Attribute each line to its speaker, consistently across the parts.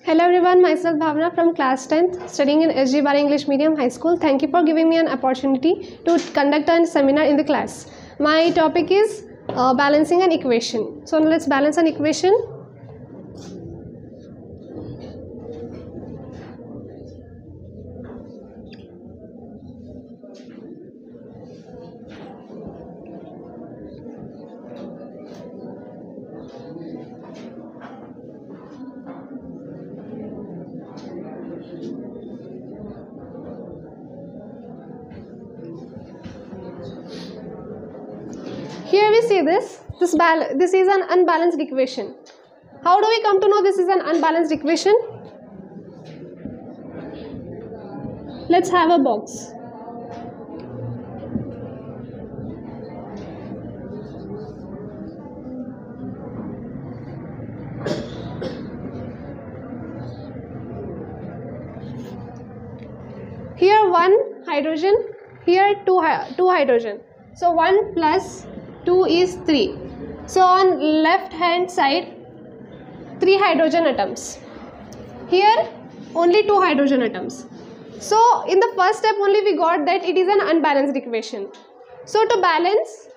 Speaker 1: Hello everyone, myself Bhavna from class 10th studying in SG Bar English Medium High School. Thank you for giving me an opportunity to conduct a seminar in the class. My topic is balancing an equation. So let's balance an equation. Here we see this is an unbalanced equation. How do we come to know this is an unbalanced equation? Let's have a box. Here one hydrogen, here two hydrogen. So 1 plus 2 is 3. So on left hand side 3 hydrogen atoms. Here only 2 hydrogen atoms. So in the first step only we got that it is an unbalanced equation. So to balance,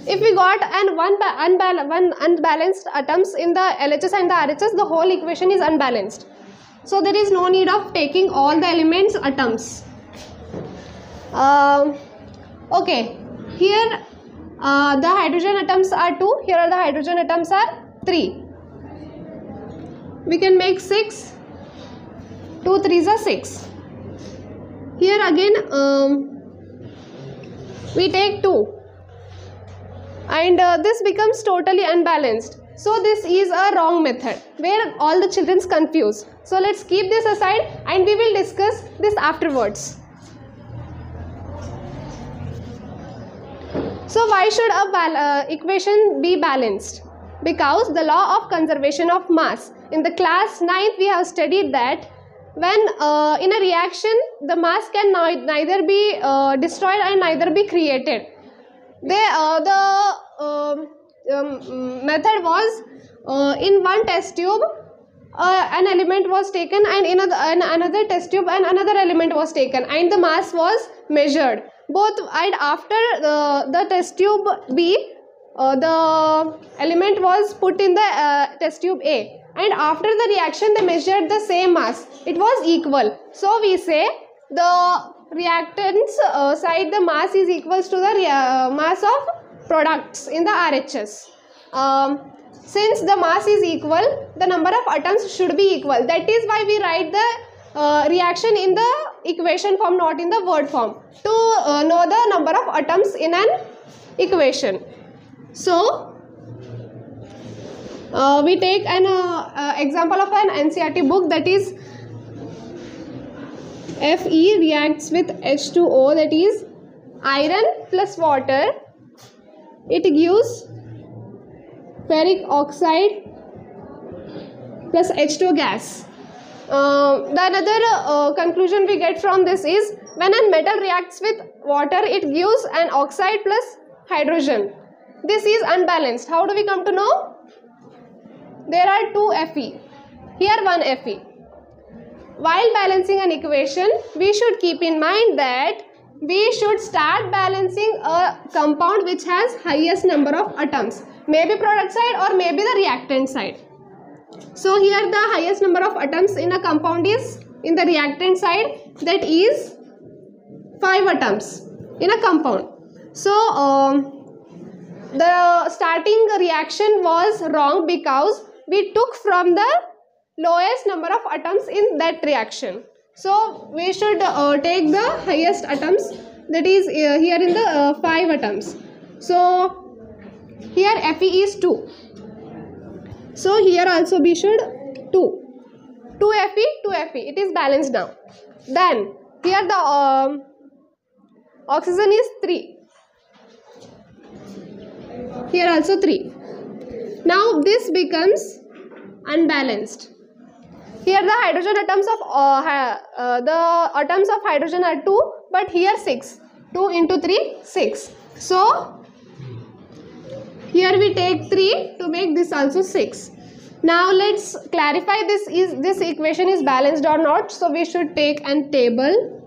Speaker 1: if we got one unbalanced atoms in the LHS and the RHS, the whole equation is unbalanced. So there is no need of taking all the elements atoms. Okay, here the hydrogen atoms are 2, here are the hydrogen atoms are 3. We can make 6, 2 3s are 6. Here again we take 2 and this becomes totally unbalanced. So this is a wrong method where all the children's confused. So let's keep this aside and we will discuss this afterwards. So why should a equation be balanced? Because the law of conservation of mass. In the class 9th we have studied that when in a reaction the mass can neither be destroyed and neither be created. The method was in one test tube an element was taken and in another test tube and another element was taken and the mass was measured. Both and after the test tube B, the element was put in the test tube A and after the reaction they measured the same mass. It was equal. So we say the reactants side the mass is equals to the mass of products in the RHS. Since the mass is equal, the number of atoms should be equal. That is why we write the reaction in the equation form, not in the word form, to know the number of atoms in an equation. So we take an example of an NCERT book, that is Fe reacts with H2O, that is iron plus water. It gives ferric oxide plus H2O gas. The another conclusion we get from this is when a metal reacts with water it gives an oxide plus hydrogen. This is unbalanced. How do we come to know? There are 2 Fe. Here 1 Fe. While balancing an equation, we should keep in mind that we should start balancing a compound which has highest number of atoms. Maybe product side or maybe the reactant side. So here the highest number of atoms in a compound is in the reactant side, that is 5 atoms in a compound. So the starting reaction was wrong because we took from the lowest number of atoms in that reaction. So we should take the highest atoms, that is here in the 5 atoms. So here Fe is 2. So here also we should 2 Fe, 2 Fe. It is balanced now. Then here the oxygen is 3. Here also 3. Now this becomes unbalanced. Here the hydrogen atoms of hydrogen are 2, but here 6. 2 into 3, 6. So Here we take 3 to make this also 6. Now let's clarify this equation is balanced or not. So we should take a table.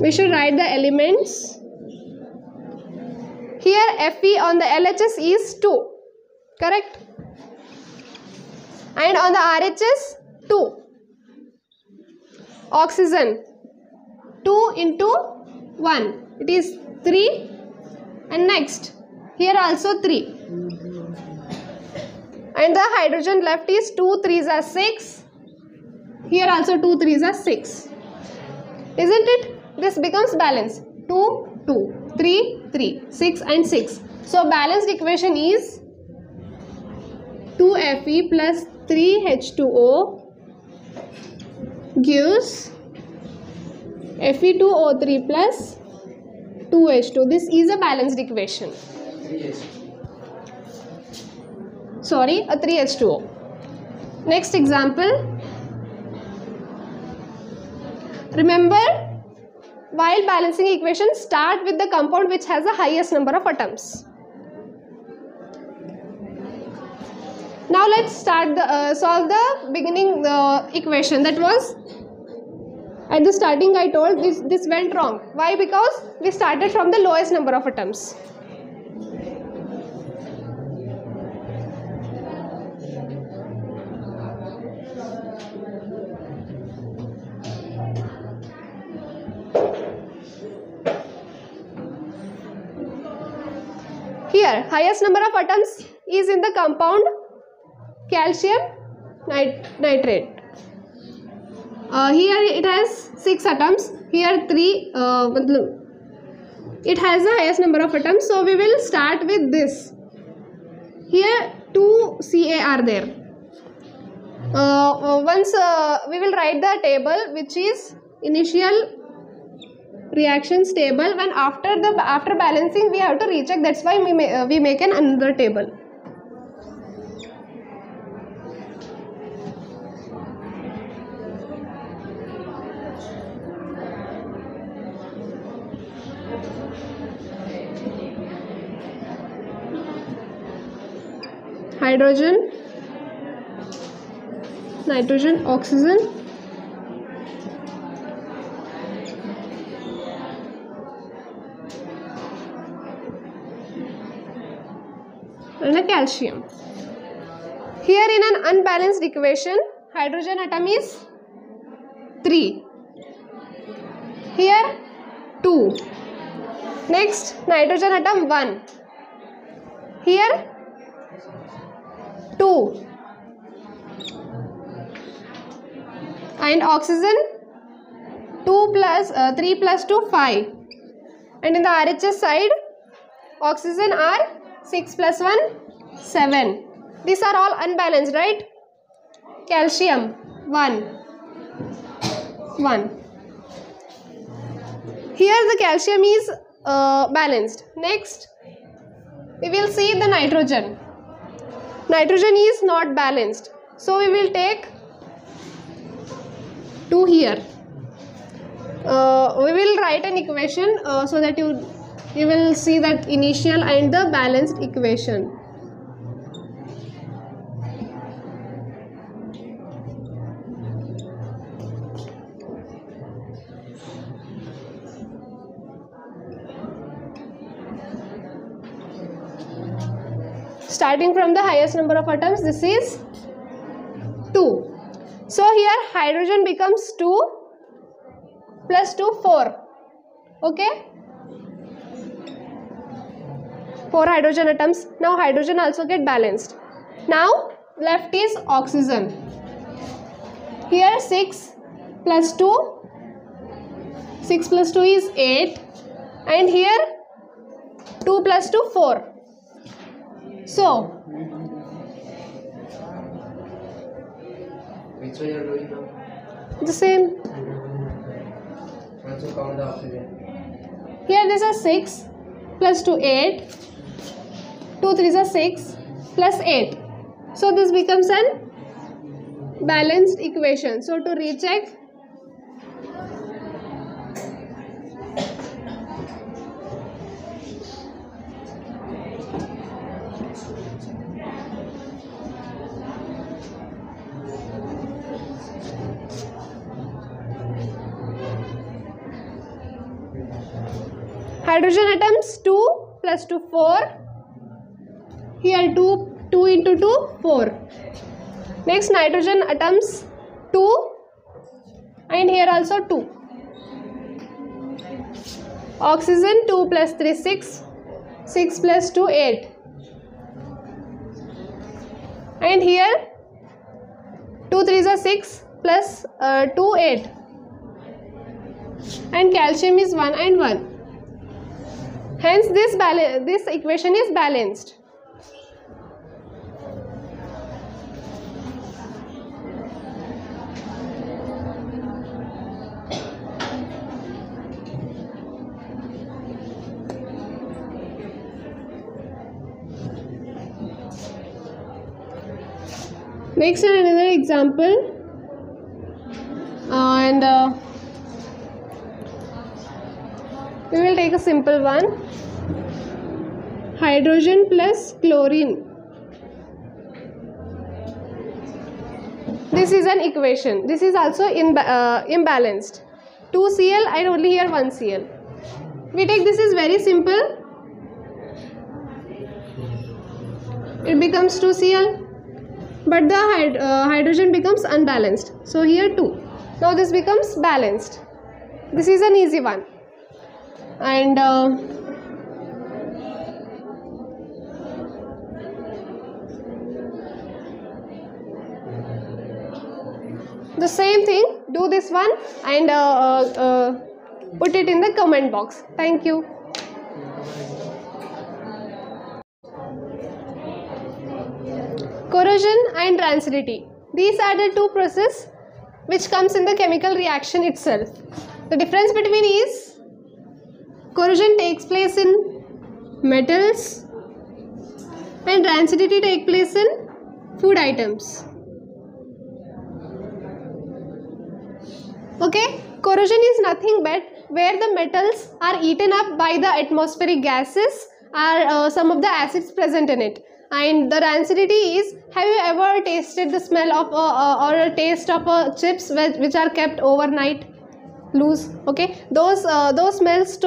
Speaker 1: We should write the elements. Here Fe on the LHS is 2, correct? And on the RHS 2. Oxygen 2 into 1, it is 3, and next here also 3, and the hydrogen left is 2 3s are 6, here also 2 3s are 6, isn't it? This becomes balanced. 2 2 3 3 6 and 6. So balanced equation is 2Fe plus 3H2O gives Fe2O3 plus 2H2. This is a balanced equation. Sorry, a 3H2O. Next example. Remember, while balancing equation, start with the compound which has the highest number of atoms. Now let's start the solve the beginning equation. That was at the starting I told this went wrong. Why? Because we started from the lowest number of atoms. Here highest number of atoms is in the compound calcium nitrate. Here it has 6 atoms. Here 3. It has the highest number of atoms. So we will start with this. Here 2 Ca are there. Once we will write the table, which is initial reactions table. When after balancing we have to recheck. That's why we make another table. Hydrogen, nitrogen, oxygen, and a calcium. Here in an unbalanced equation, hydrogen atom is 3. Here 2. Next nitrogen atom 1. Here 2, and oxygen 2 plus 3 plus 2 5, and in the RHS side oxygen are 6 plus 1 7. These are all unbalanced, right? Calcium 1 1. Here the calcium is balanced. Next we will see the nitrogen. Nitrogen is not balanced, so we will take 2 here. We will write an equation so that you will see that initial and the balanced equation. Starting from the highest number of atoms, this is 2. So here hydrogen becomes 2 plus 2 4. Okay, 4 hydrogen atoms. Now hydrogen also get balanced. Now left is oxygen. Here 6 plus 2. 6 plus 2 is 8, and here 2 plus 2 4. So
Speaker 2: which way you are doing now?
Speaker 1: the same.
Speaker 2: Once you count the oxygen.
Speaker 1: Here this is 6 plus 2 8. 2 3s are 6 plus 8. So this becomes an balanced equation. So to recheck, Hydrogen atoms 2 plus 2 4. Here 2 into 2 4. Next nitrogen atoms 2 and here also 2. Oxygen 2 plus 3 6. 6 plus 2 8. And here 2 3s are 6 plus 2 8. And calcium is 1 and 1. Hence this equation is balanced. Next another example, and we will take a simple one. Hydrogen plus chlorine. This is an equation. This is also imbalanced. 2 Cl and only here 1 Cl. We take this is very simple. It becomes 2 Cl. But the hydrogen becomes unbalanced. So here 2. Now this becomes balanced. This is an easy one. And the same thing, do this one and put it in the comment box. Thank you. Corrosion and rancidity. These are the two processes which comes in the chemical reaction itself. The difference between is corrosion takes place in metals and rancidity takes place in food items. Okay, corrosion is nothing but where the metals are eaten up by the atmospheric gases or some of the acids present in it. And the rancidity is, have you ever tasted the smell of or a taste of chips which are kept overnight loose? Okay, those smells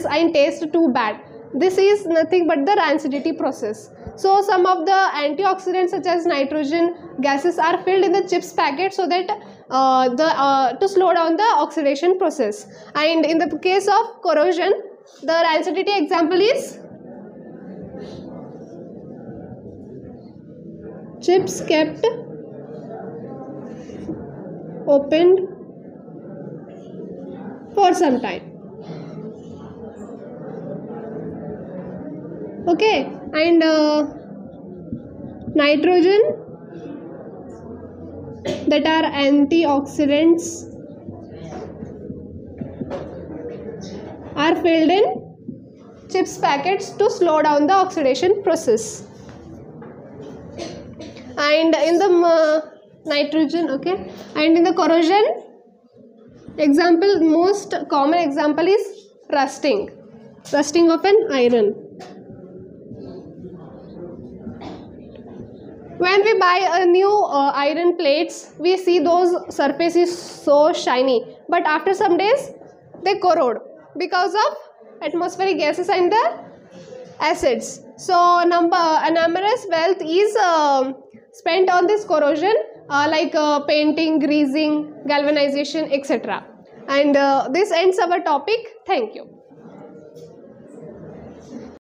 Speaker 1: and taste too bad. This is nothing but the rancidity process. So some of the antioxidants such as nitrogen gases are filled in the chips packet so that to slow down the oxidation process. And in the case of corrosion, the rancidity example is chips kept opened for some time. Okay, and nitrogen, that are antioxidants, are filled in chips packets to slow down the oxidation process. And in the nitrogen, okay, and in the corrosion example, most common example is rusting of an iron. When we buy a new iron plates, we see those surfaces so shiny, but after some days they corrode because of atmospheric gases and the acids. So anomalous wealth is spent on this corrosion, like painting, greasing, galvanization, etc. And this ends our topic. Thank you.